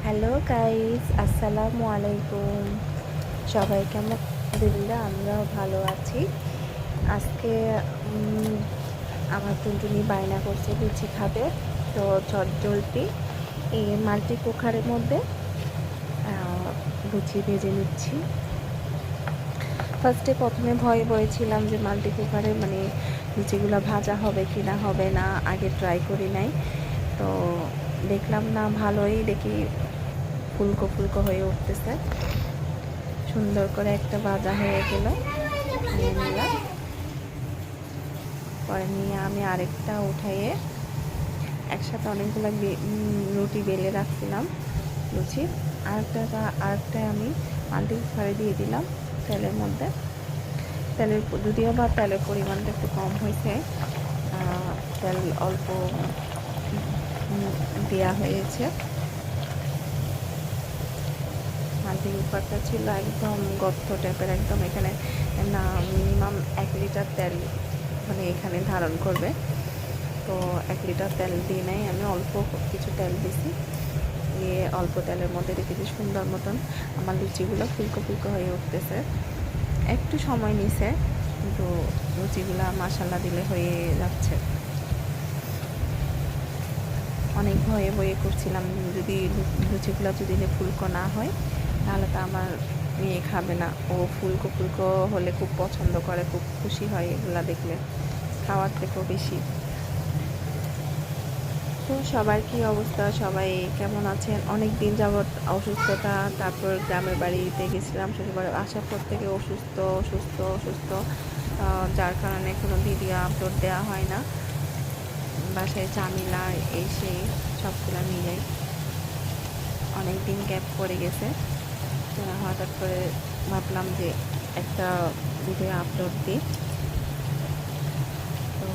Hello guys, আসসালামু আলাইকুম। সবাই কেমন? আলহামদুলিল্লাহ, আমরাও ভালো আছি। আজকে উম, আমার টুনটুনি বায়না করছে লুচি খাবে, তো চটজলদি এই মাল্টি কুকারের মধ্যে লুচি ভেজে নিচ্ছি। প্রথমে ভয়ে ভয়ে ছিলাম যে মাল্টি কুকারে মানে লুচিগুলো ভাজা হবে কি না হবে না, আগে ট্রাই করি নাই। তো দেখলাম না, ভালোই দেখি ফুলকো ফুলকো হয়ে উঠতেছে। সুন্দর করে একটা ভাজা হয়ে গেল, নিয়ে নিলাম। পরে নিয়ে আমি আরেকটা উঠাইয়ে একসাথে অনেকগুলো রুটি বেলে রাখছিলাম লুচি। আরেকটা আমি মাল্টি কুকারে দিয়ে দিলাম তেলের মধ্যে। যদিও বা তেলের পরিমাণটা একটু কম হয়েছে, তেল অল্প দেওয়া হয়েছে। মাল্টি কুকারটা ছিল একদম গর্ত টাইপের, একদম এখানে না মিনিমাম 1 লিটার তেল মানে এখানে ধারণ করবে। তো 1 লিটার তেল দিয়ে নেই, আমি অল্প কিছু তেল দিছি, দিয়ে অল্প তেলের মধ্যে রেখেছি। সুন্দর মতন আমার লুচিগুলো ফুলকো ফুলকো হয়ে উঠতেছে। একটু সময় নিছে, কিন্তু লুচিগুলো মশলা দিলে হয়ে যাচ্ছে। অনেক ভয়ে ভয়ে করছিলাম, যদি লুচিগুলো যদি ফুলকো না হয় তাহলে তো আমার মেয়ে খাবে না। ও ফুলকো ফুলকো হলে খুব পছন্দ করে, খুব খুশি হয় এগুলা দেখলে, খাওয়ার থেকেও বেশি। তো সবার কি অবস্থা, সবাই কেমন আছেন? অনেক দিন যাবৎ অসুস্থতা, তারপর গ্রামের বাড়িতে গেছিলাম শ্বশুরবাড়ি, আসার পর থেকে অসুস্থ অসুস্থ অসুস্থ, যার কারণে কোনো ভিডিও আপলোড দেওয়া হয় না। বাসায় ঝামেলা এই সেই সবগুলো মিলাই অনেক দিন গ্যাপ পড়ে গেছে। তো হঠাৎ করে ভাবলাম যে একটা ভিডিও আপলোড দিই। তো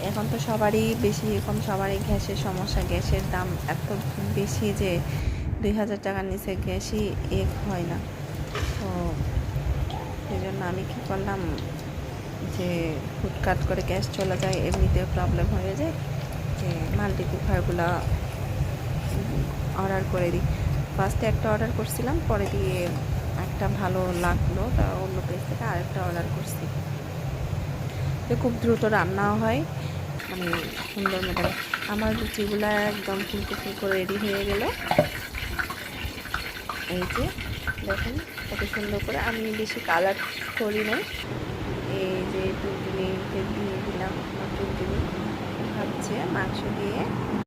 এখন তো সবারই গ্যাসের সমস্যা, গ্যাসের দাম এত বেশি যে 2000 টাকার নিচে গ্যাসই হয় না। তো সেই জন্য আমি কী করলাম, যে হুটকাট করে গ্যাস চলে যায়, এমনিতেও প্রবলেম হয়ে যায়, যে মাল্টি কুকারগুলো অর্ডার করে দিই। ফার্স্টে একটা অর্ডার করছিলাম, পরে দিয়ে একটা ভালো লাগলো, তা অন্য পেজ থেকে আরেকটা অর্ডার করছি। তো খুব দ্রুত রান্নাও হয়, মানে সুন্দর মতন। আমার লুচিগুলো একদম ফুলকো ফুলকো রেডি হয়ে গেল। এই যে দেখুন কত সুন্দর করে, আমি বেশি কালার করি নাই। এই যে টুনটুনিকে দিয়ে দিলাম, আমার টুনটুনি ভাবছে মাংস দিয়ে